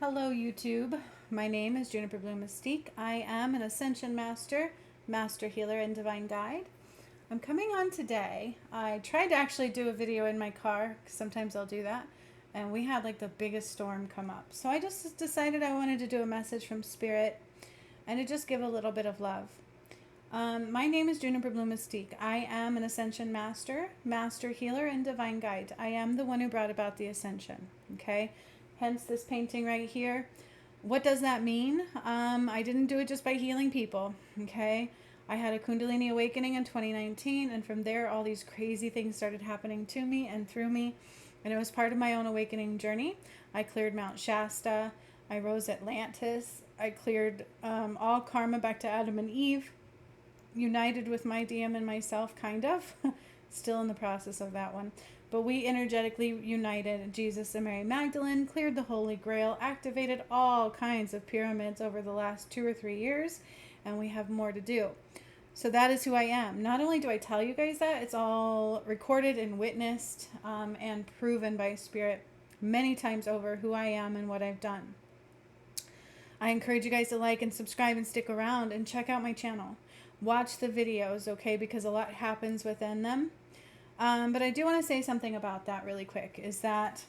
Hello YouTube, my name is Juniper Blue Mystique. I am an Ascension Master, Master Healer, and Divine Guide. I'm coming on today. I tried to actually do a video in my car, 'cause sometimes I'll do that, and we had like the biggest storm come up. So I just decided I wanted to do a message from Spirit and to just give a little bit of love. My name is Juniper Blue Mystique. I am an Ascension Master, Master Healer, and Divine Guide. I am the one who brought about the Ascension, okay? Hence this painting right here. What does that mean? I didn't do it just by healing people, okay? I had a Kundalini awakening in 2019, and from there all these crazy things started happening to me and through me, and it was part of my own awakening journey. I cleared Mount Shasta, I rose Atlantis, I cleared all karma back to Adam and Eve, united with my DM and myself, kind of. Still in the process of that one. But we energetically united Jesus and Mary Magdalene, cleared the Holy Grail, activated all kinds of pyramids over the last 2 or 3 years, and we have more to do. So that is who I am. Not only do I tell you guys that, it's all recorded and witnessed and proven by Spirit many times over who I am and what I've done. I encourage you guys to like and subscribe and stick around and check out my channel. Watch the videos, okay, because a lot happens within them. But I do want to say something about that really quick, is that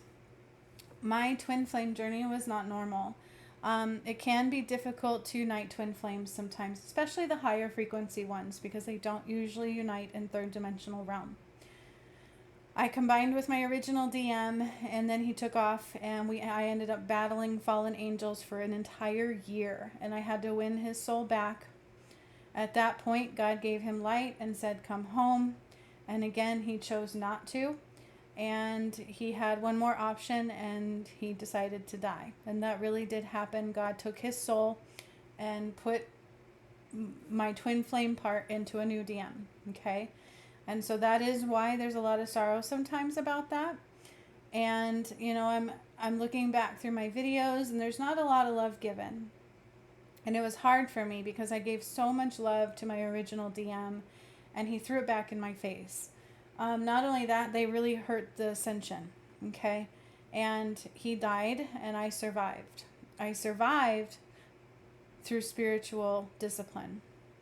my twin flame journey was not normal. It can be difficult to unite twin flames sometimes, especially the higher frequency ones, because they don't usually unite in third dimensional realm. I combined with my original DM, and then he took off, and I ended up battling fallen angels for an entire year, and I had to win his soul back. At that point, God gave him light and said, come home. And again, he chose not to. And he had one more option, and he decided to die. And that really did happen. God took his soul and put my twin flame part into a new DM. Okay? And so that is why there's a lot of sorrow sometimes about that. And, you know, I'm looking back through my videos, and there's not a lot of love given. And it was hard for me because I gave so much love to my original DM, and he threw it back in my face. Not only that, they really hurt the ascension, okay? And he died, and I survived. I survived through spiritual discipline,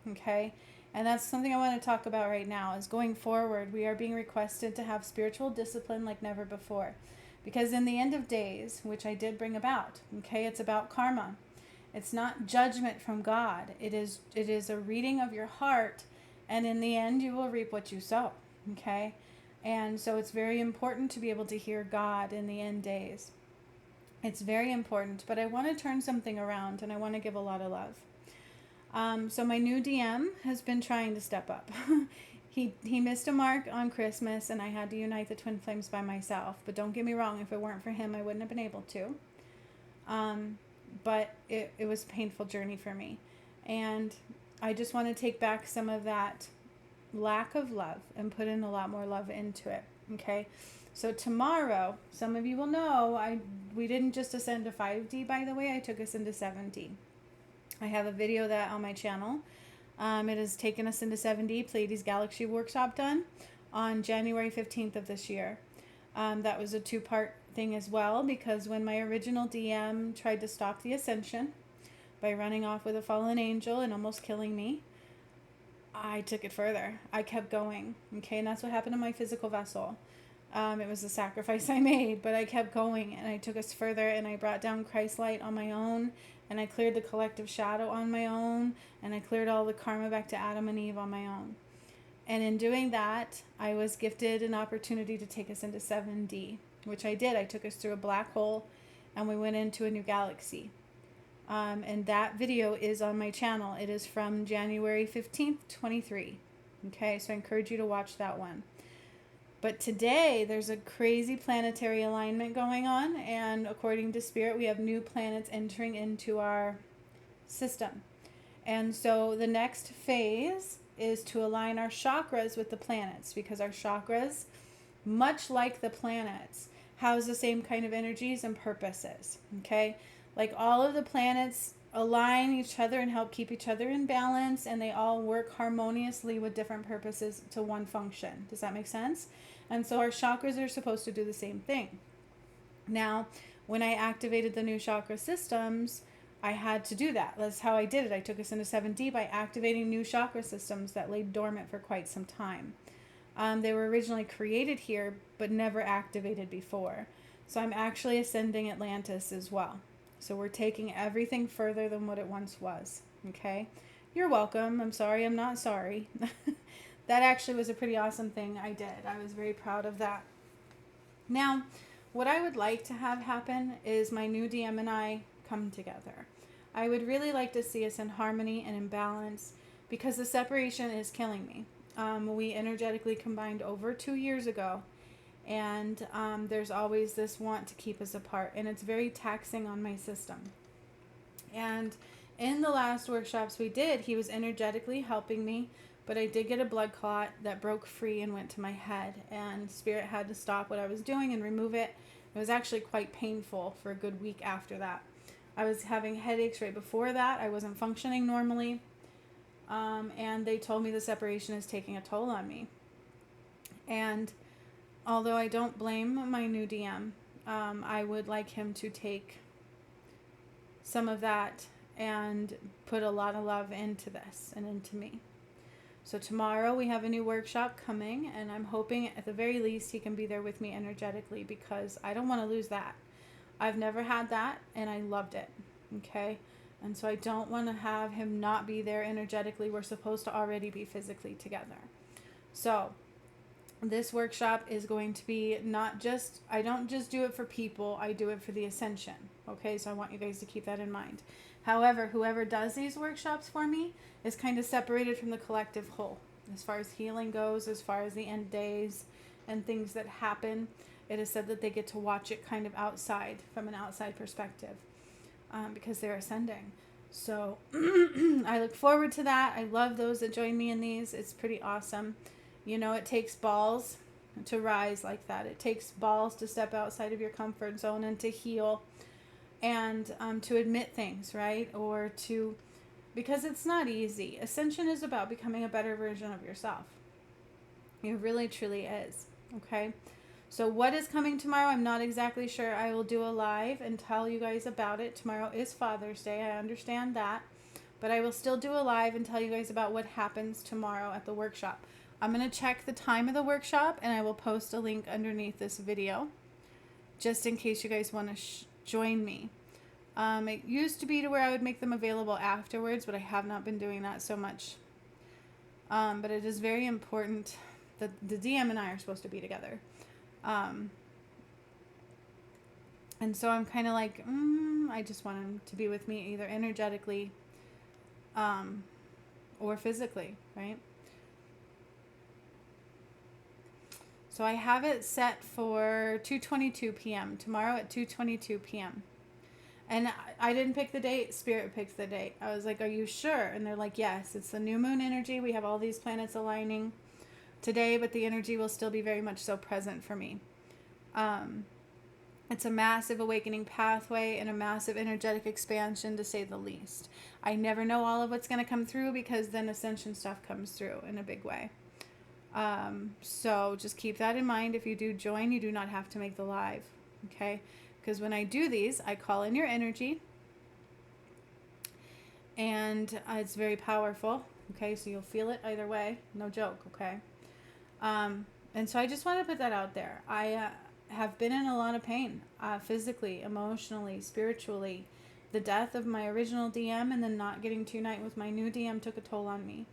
okay? And that's something I want to talk about right now, is going forward, we are being requested to have spiritual discipline like never before. Because in the end of days, which I did bring about, okay, it's about karma. It's not judgment from God. It is a reading of your heart, and in the end, you will reap what you sow, okay? And so it's very important to be able to hear God in the end days. It's very important, but I want to turn something around, and I want to give a lot of love. So my new DM has been trying to step up. He missed a mark on Christmas, and I had to unite the twin flames by myself. But don't get me wrong, if it weren't for him, I wouldn't have been able to. But it was a painful journey for me. And I just want to take back some of that lack of love and put in a lot more love into it. Okay. So tomorrow, some of you will know, we didn't just ascend to 5D, by the way. I took us into 7D. I have a video of that on my channel. It has taken us into 7D, Pleiades Galaxy Workshop, done on January 15th of this year. That was a 2-part thing as well, because when my original DM tried to stop the ascension by running off with a fallen angel and almost killing me, I took it further. I kept going, okay? And that's what happened to my physical vessel. It was a sacrifice I made, but I kept going, and I took us further, and I brought down Christ light on my own, and I cleared the collective shadow on my own, and I cleared all the karma back to Adam and Eve on my own. And in doing that, I was gifted an opportunity to take us into 7D, which I did. I took us through a black hole, and we went into a new galaxy. And that video is on my channel. It is from January 15th, 23. Okay, so I encourage you to watch that one. But today, there's a crazy planetary alignment going on, and according to Spirit, we have new planets entering into our system. And so the next phase is to align our chakras with the planets, because our chakras, much like the planets, house the same kind of energies and purposes, okay? Like all of the planets align each other and help keep each other in balance, and they all work harmoniously with different purposes to one function. Does that make sense? And so our chakras are supposed to do the same thing. Now, when I activated the new chakra systems, I had to do that. That's how I did it. I took us into 7D by activating new chakra systems that lay dormant for quite some time. They were originally created here, but never activated before. So I'm actually ascending Atlantis as well. So we're taking everything further than what it once was. Okay? You're welcome. I'm sorry. I'm not sorry. That actually was a pretty awesome thing I did. I was very proud of that. Now, what I would like to have happen is my new DM and I come together. I would really like to see us in harmony and in balance, because the separation is killing me. We energetically combined over 2 years ago, and there's always this want to keep us apart, and it's very taxing on my system. And in the last workshops we did, he was energetically helping me, but I did get a blood clot that broke free and went to my head, and Spirit had to stop what I was doing and remove it. It was actually quite painful for a good week after that. I was having headaches right before that. I wasn't functioning normally. And they told me the separation is taking a toll on me. And although I don't blame my new DM, I would like him to take some of that and put a lot of love into this and into me. So tomorrow we have a new workshop coming, and I'm hoping at the very least he can be there with me energetically, because I don't want to lose that. I've never had that, and I loved it. Okay? And so I don't want to have him not be there energetically. We're supposed to already be physically together. So this workshop is going to be not just, I don't just do it for people, I do it for the ascension. Okay, so I want you guys to keep that in mind. However, whoever does these workshops for me is kind of separated from the collective whole. As far as healing goes, as far as the end days and things that happen, it is said that they get to watch it kind of outside, from an outside perspective, because they're ascending. So I look forward to that. I love those that join me in these. It's pretty awesome. You know, it takes balls to rise like that. It takes balls to step outside of your comfort zone and to heal, and to admit things, right? Or to, because it's not easy. Ascension is about becoming a better version of yourself. It really, truly is. Okay? So what is coming tomorrow, I'm not exactly sure. I will do a live and tell you guys about it. Tomorrow is Father's Day. I understand that. But I will still do a live and tell you guys about what happens tomorrow at the workshop. I'm going to check the time of the workshop, and I will post a link underneath this video, just in case you guys want to join me. It used to be to where I would make them available afterwards, but I have not been doing that so much. But it is very important that the DM and I are supposed to be together. And so I'm kind of like, I just want him to be with me either energetically or physically, right? So I have it set for 2:22 p.m. tomorrow at 2:22 p.m. And I didn't pick the date. Spirit picked the date. I was like, are you sure? And they're like, yes, it's the new moon energy. We have all these planets aligning today, but the energy will still be very much so present for me. It's a massive awakening pathway and a massive energetic expansion, to say the least. I never know all of what's going to come through, because then ascension stuff comes through in a big way. So just keep that in mind. If you do join, you do not have to make the live. Okay? Because when I do these, I call in your energy, and it's very powerful. Okay? So you'll feel it either way. No joke. Okay? And so I just want to put that out there. I have been in a lot of pain, physically, emotionally, spiritually. The death of my original DM and then not getting to unite with my new DM took a toll on me.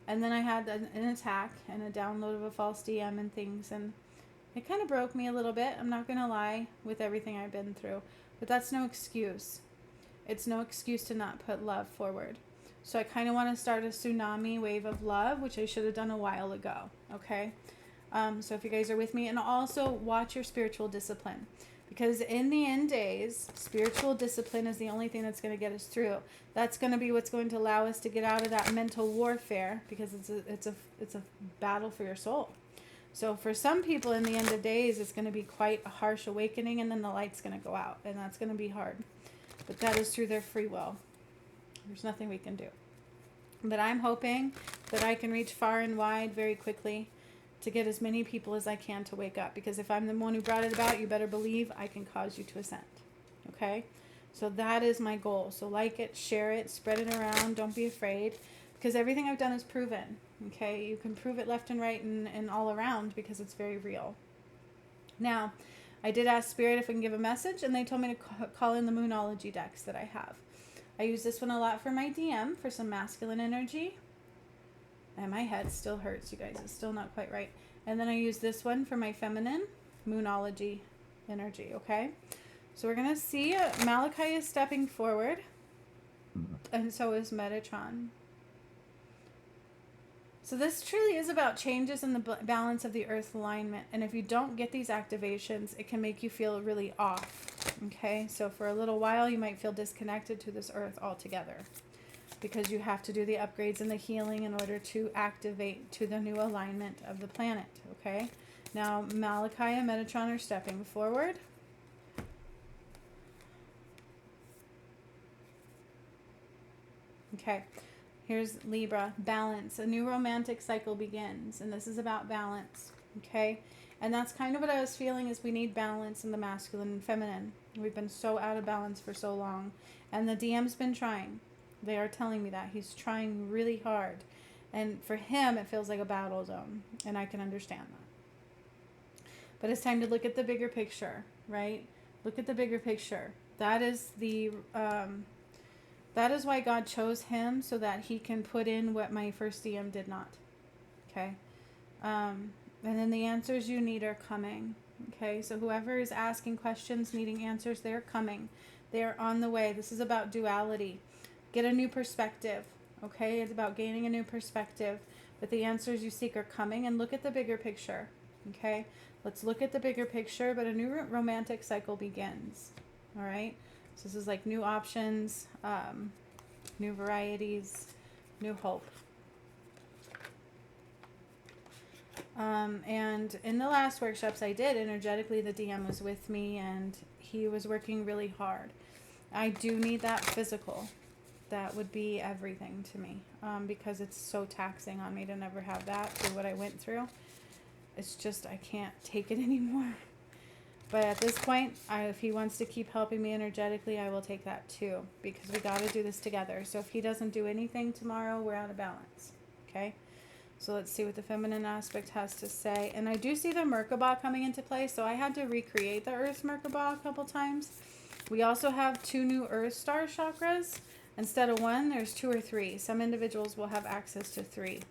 And then I had an attack and a download of a false DM and things, and it kind of broke me a little bit. I'm not going to lie, with everything I've been through. But that's no excuse. It's no excuse to not put love forward. So I kind of want to start a tsunami wave of love, which I should have done a while ago. Okay? So if you guys are with me, and also watch your spiritual discipline, because in the end days, spiritual discipline is the only thing that's going to get us through. That's going to be what's going to allow us to get out of that mental warfare, because it's a battle for your soul. So for some people in the end of days, it's going to be quite a harsh awakening, and then the light's going to go out, and that's going to be hard. But that is through their free will. There's nothing we can do. But I'm hoping that I can reach far and wide very quickly to get as many people as I can to wake up. Because if I'm the one who brought it about, you better believe I can cause you to ascend. Okay? So that is my goal. So like it, share it, spread it around. Don't be afraid, because everything I've done is proven. Okay? You can prove it left and right and all around, because it's very real. Now, I did ask Spirit if we can give a message, and they told me to call in the Moonology decks that I have. I use this one a lot for my DM for some masculine energy. And my head still hurts, you guys. It's still not quite right. And then I use this one for my feminine Moonology energy, okay? So we're going to see Malachi is stepping forward, and so is Metatron. So this truly is about changes in the balance of the earth alignment. And if you don't get these activations, it can make you feel really off, okay? So for a little while, you might feel disconnected to this earth altogether, because you have to do the upgrades and the healing in order to activate to the new alignment of the planet, okay? Now, Malachi and Metatron are stepping forward. Okay, here's Libra, balance. A new romantic cycle begins, and this is about balance, okay? And that's kind of what I was feeling, is we need balance in the masculine and feminine. We've been so out of balance for so long, and the DM's been trying. They are telling me that. He's trying really hard. And for him, it feels like a battle zone. And I can understand that. But it's time to look at the bigger picture, right? Look at the bigger picture. That is that is why God chose him, so that he can put in what my first DM did not. Okay? And then the answers you need are coming. Okay? So whoever is asking questions, needing answers, they're coming. They're on the way. This is about duality. Get a new perspective, okay? It's about gaining a new perspective, but the answers you seek are coming, and look at the bigger picture, okay? Let's look at the bigger picture, but a new romantic cycle begins, all right? So this is like new options, new varieties, new hope. And in the last workshops I did, energetically, the DM was with me, and he was working really hard. I do need that physical. That would be everything to me, because it's so taxing on me to never have that through what I went through. It's just, I can't take it anymore. But at this point, if he wants to keep helping me energetically, I will take that too, because we got to do this together. So if he doesn't do anything tomorrow, we're out of balance, okay? So let's see what the feminine aspect has to say. And I do see the Merkaba coming into play, so I had to recreate the Earth Merkaba a couple times. We also have 2 new Earth Star chakras. Instead of 1, there's 2 or 3. Some individuals will have access to 3.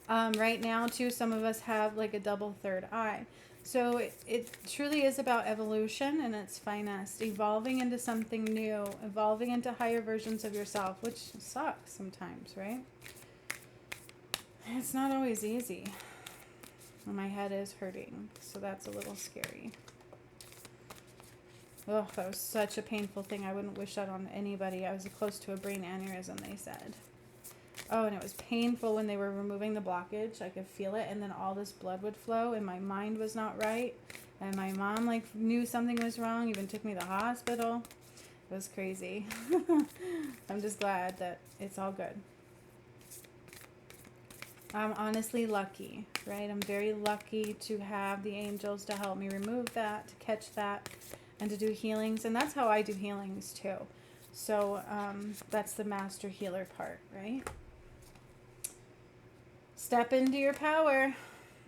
Right now, too, some of us have like a double third eye. So it truly is about evolution and its finest. Evolving into something new. Evolving into higher versions of yourself, which sucks sometimes, right? It's not always easy. My head is hurting, so that's a little scary. Oh, that was such a painful thing. I wouldn't wish that on anybody. I was close to a brain aneurysm, they said. Oh, and it was painful when they were removing the blockage. I could feel it, and then all this blood would flow, and my mind was not right. And my mom, like, knew something was wrong, even took me to the hospital. It was crazy. I'm just glad that it's all good. I'm honestly lucky, right? I'm very lucky to have the angels to help me remove that, to catch that, and to do healings. And that's how I do healings too. So that's the master healer part, right? Step into your power.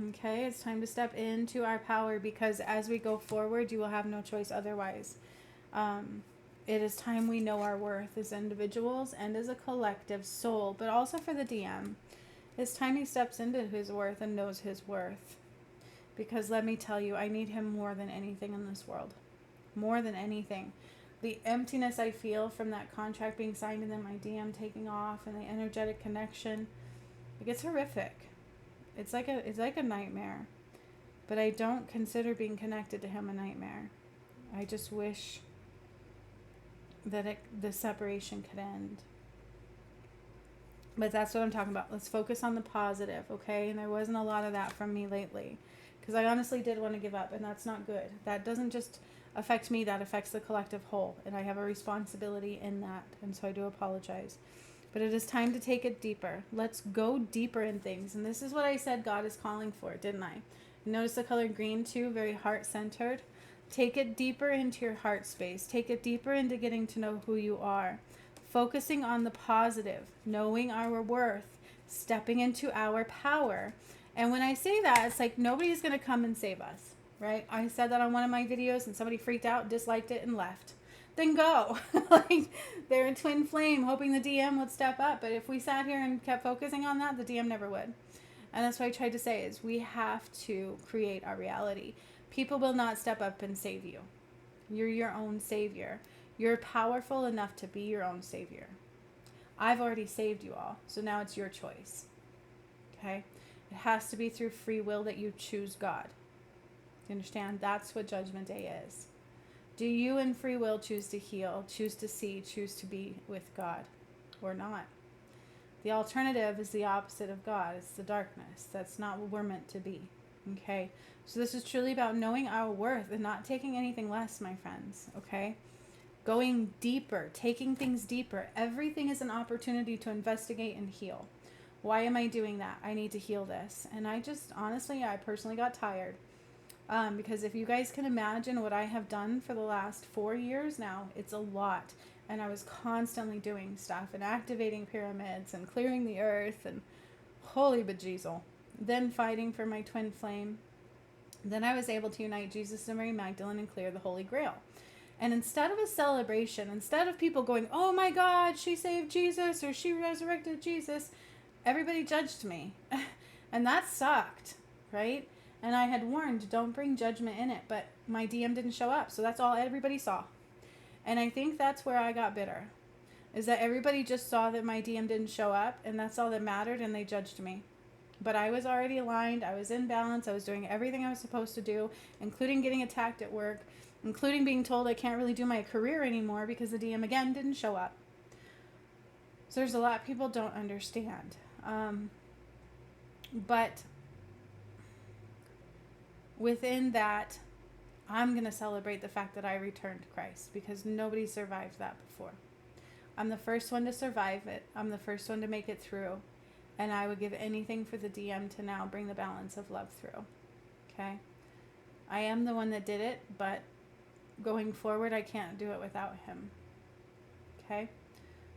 Okay, it's time to step into our power, because as we go forward, you will have no choice otherwise. It is time we know our worth as individuals and as a collective soul, but also for the DM. It's time he steps into his worth and knows his worth. Because let me tell you, I need him more than anything in this world. More than anything. The emptiness I feel from that contract being signed and then my DM taking off and the energetic connection, it gets horrific. It's like a nightmare. But I don't consider being connected to him a nightmare. I just wish that the separation could end. But that's what I'm talking about. Let's focus on the positive, okay? And there wasn't a lot of that from me lately. Because I honestly did want to give up, and that's not good. That doesn't just affect me, that affects the collective whole. And I have a responsibility in that, and so I do apologize. But it is time to take it deeper. Let's go deeper in things. And this is what I said God is calling for, didn't I? Notice the color green too, very heart-centered. Take it deeper into your heart space. Take it deeper into getting to know who you are. Focusing on the positive, knowing our worth, stepping into our power. And when I say that, it's like nobody's going to come and save us, right? I said that on one of my videos and somebody freaked out, disliked it, and left. Then go. Like, they're a twin flame hoping the DM would step up. But if we sat here and kept focusing on that, the DM never would. And that's what I tried to say is we have to create our reality. People will not step up and save you. You're your own savior. You're powerful enough to be your own savior. I've already saved you all, so now it's your choice. Okay? It has to be through free will that you choose God. Do you understand? That's what Judgment Day is. Do you in free will choose to heal, choose to see, choose to be with God, or not? The alternative is the opposite of God. It's the darkness. That's not what we're meant to be. Okay? So this is truly about knowing our worth and not taking anything less, my friends. Okay? Going deeper, taking things deeper. Everything is an opportunity to investigate and heal. Why am I doing that? I need to heal this. And I just, honestly, I personally got tired. Because if you guys can imagine what I have done for the last 4 years now, it's a lot. And I was constantly doing stuff and activating pyramids and clearing the earth and holy bejesus. Then fighting for my twin flame. Then I was able to unite Jesus and Mary Magdalene and clear the Holy Grail. And instead of a celebration, instead of people going, oh my God, she saved Jesus or she resurrected Jesus, everybody judged me. And that sucked, right? And I had warned, don't bring judgment in it, but my DM didn't show up. So that's all everybody saw. And I think that's where I got bitter, is that everybody just saw that my DM didn't show up and that's all that mattered, and they judged me. But I was already aligned. I was in balance. I was doing everything I was supposed to do, including getting attacked at work, including being told I can't really do my career anymore because the DM again didn't show up. So there's a lot people don't understand. But within that, I'm going to celebrate the fact that I returned to Christ, because nobody survived that before. I'm the first one to survive it. I'm the first one to make it through. And I would give anything for the DM to now bring the balance of love through. Okay? I am the one that did it, but going forward, I can't do it without him. Okay?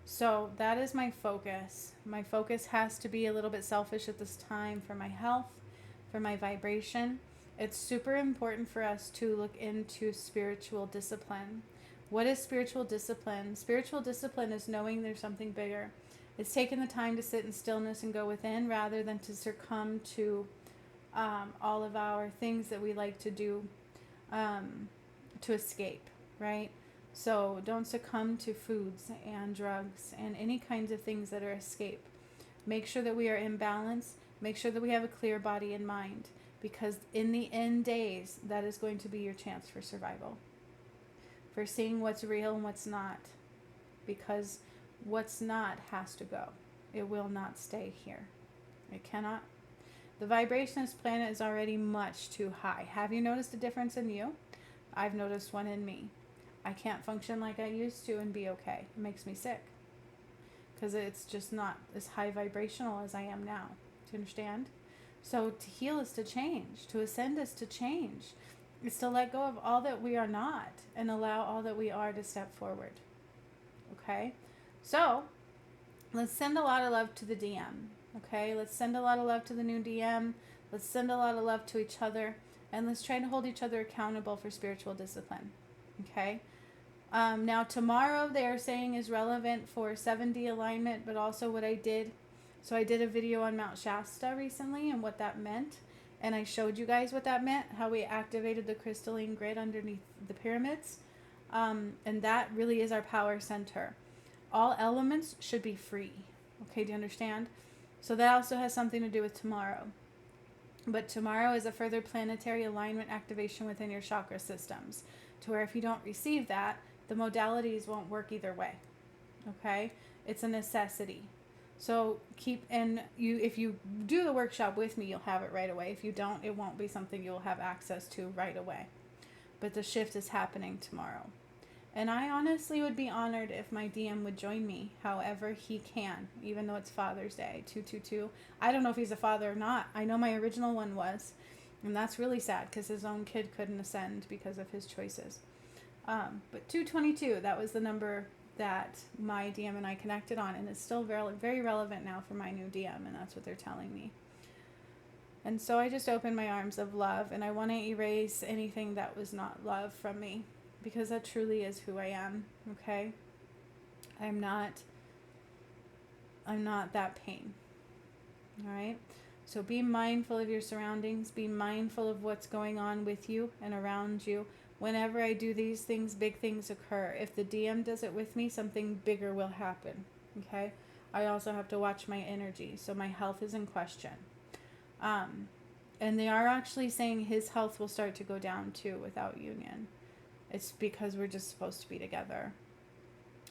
So that is my focus. My focus has to be a little bit selfish at this time for my health, for my vibration. It's super important for us to look into spiritual discipline. What is spiritual discipline? Spiritual discipline is knowing there's something bigger. It's taking the time to sit in stillness and go within rather than to succumb to all of our things that we like to do to escape, right? So don't succumb to foods and drugs and any kinds of things that are escape. Make sure that we are in balance. Make sure that we have a clear body and mind, because in the end days, that is going to be your chance for survival, for seeing what's real and what's not, because what's not has to go. It will not stay here. It cannot. The vibration of this planet is already much too high. Have you noticed a difference in you? I've noticed one in me. I can't function like I used to and be okay. It makes me sick, because it's just not as high vibrational as I am now. Do you understand? So to heal is to change. To ascend is to change. It's to let go of all that we are not and allow all that we are to step forward. Okay? So let's send a lot of love to the DM. Okay? Let's send a lot of love to the new DM. Let's send a lot of love to each other. And let's try to hold each other accountable for spiritual discipline. Okay? Now tomorrow they are saying is relevant for 7D alignment, but also what I did. So I did a video on Mount Shasta recently and what that meant. And I showed you guys what that meant, how we activated the crystalline grid underneath the pyramids. And that really is our power center. All elements should be free. Okay, do you understand? So that also has something to do with tomorrow. But tomorrow is a further planetary alignment activation within your chakra systems, to where if you don't receive that, the modalities won't work either way. Okay? It's a necessity. So if you do the workshop with me, you'll have it right away. If you don't, it won't be something you'll have access to right away. But the shift is happening tomorrow. And I honestly would be honored if my DM would join me however he can, even though it's Father's Day, 222. I don't know if he's a father or not. I know my original one was. And that's really sad because his own kid couldn't ascend because of his choices. But 222, that was the number that my DM and I connected on, and it's still very, very relevant now for my new DM, and that's what they're telling me. And so I just open my arms of love, and I want to erase anything that was not love from me, because that truly is who I am, okay? I'm not that pain, all right? So be mindful of your surroundings. Be mindful of what's going on with you and around you. Whenever I do these things, big things occur. If the DM does it with me, something bigger will happen, okay? I also have to watch my energy, so my health is in question. And they are actually saying his health will start to go down too without union. It's because we're just supposed to be together.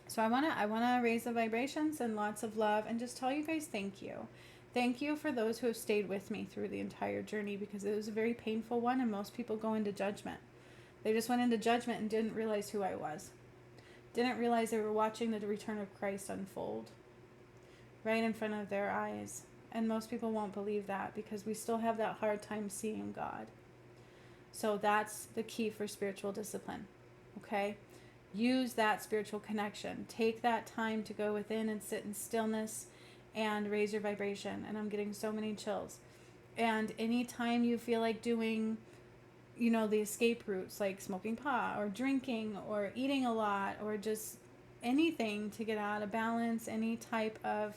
So I wanna raise the vibrations and lots of love, and just tell you guys thank you. Thank you for those who have stayed with me through the entire journey, because it was a very painful one, and most people go into judgment. They just went into judgment and didn't realize who I was. Didn't realize they were watching the return of Christ unfold right in front of their eyes. And most people won't believe that because we still have that hard time seeing God. So that's the key for spiritual discipline, okay? Use that spiritual connection. Take that time to go within and sit in stillness and raise your vibration. And I'm getting so many chills. And anytime you feel like doing, the escape routes, like smoking pot or drinking or eating a lot or just anything to get out of balance, any type of,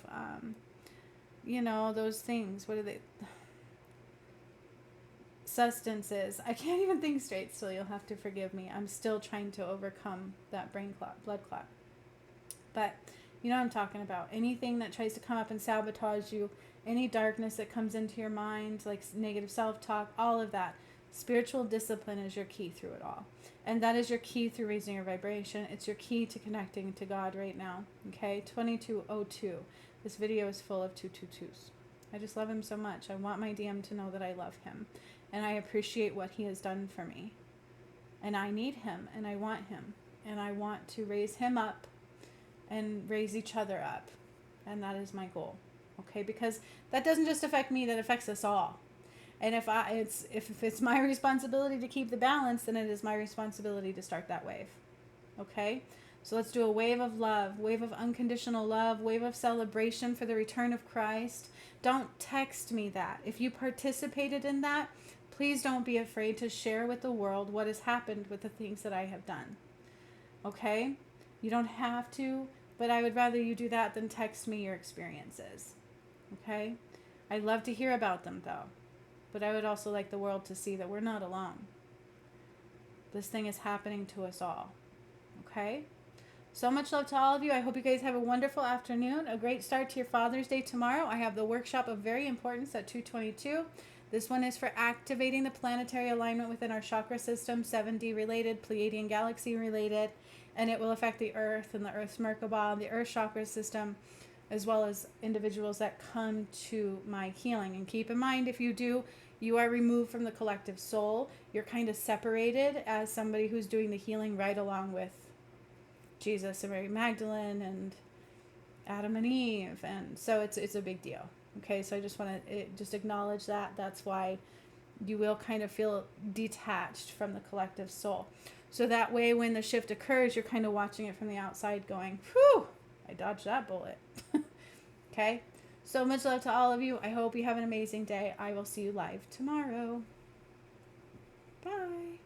those things, what are they? Substances. I can't even think straight still. You'll have to forgive me. I'm still trying to overcome that blood clot. But you know what I'm talking about. Anything that tries to come up and sabotage you, any darkness that comes into your mind, like negative self-talk, all of that. Spiritual discipline is your key through it all. And that is your key through raising your vibration. It's your key to connecting to God right now. Okay, 2202. This video is full of 222s. I just love him so much. I want my DM to know that I love him. And I appreciate what he has done for me. And I need him, and I want him. And I want to raise him up and raise each other up. And that is my goal. Okay, because that doesn't just affect me, that affects us all. And if it's my responsibility to keep the balance, then it is my responsibility to start that wave. Okay? So let's do a wave of love, wave of unconditional love, wave of celebration for the return of Christ. Don't text me that. If you participated in that, please don't be afraid to share with the world what has happened with the things that I have done. Okay? You don't have to, but I would rather you do that than text me your experiences. Okay? I'd love to hear about them though. But I would also like the world to see that we're not alone. This thing is happening to us all. Okay? So much love to all of you. I hope you guys have a wonderful afternoon. A great start to your Father's Day tomorrow. I have the workshop of very importance at 222. This one is for activating the planetary alignment within our chakra system, 7D related, Pleiadian galaxy related, and it will affect the Earth and the Earth's Merkaba, the Earth chakra system, as well as individuals that come to my healing. And keep in mind, if you do, you are removed from the collective soul. You're kind of separated as somebody who's doing the healing right along with Jesus and Mary Magdalene and Adam and Eve. And so it's a big deal. Okay, so I just want to just acknowledge that. That's why you will kind of feel detached from the collective soul. So that way when the shift occurs, you're kind of watching it from the outside going, whew, I dodged that bullet. Okay, so much love to all of you. I hope you have an amazing day. I will see you live tomorrow. Bye.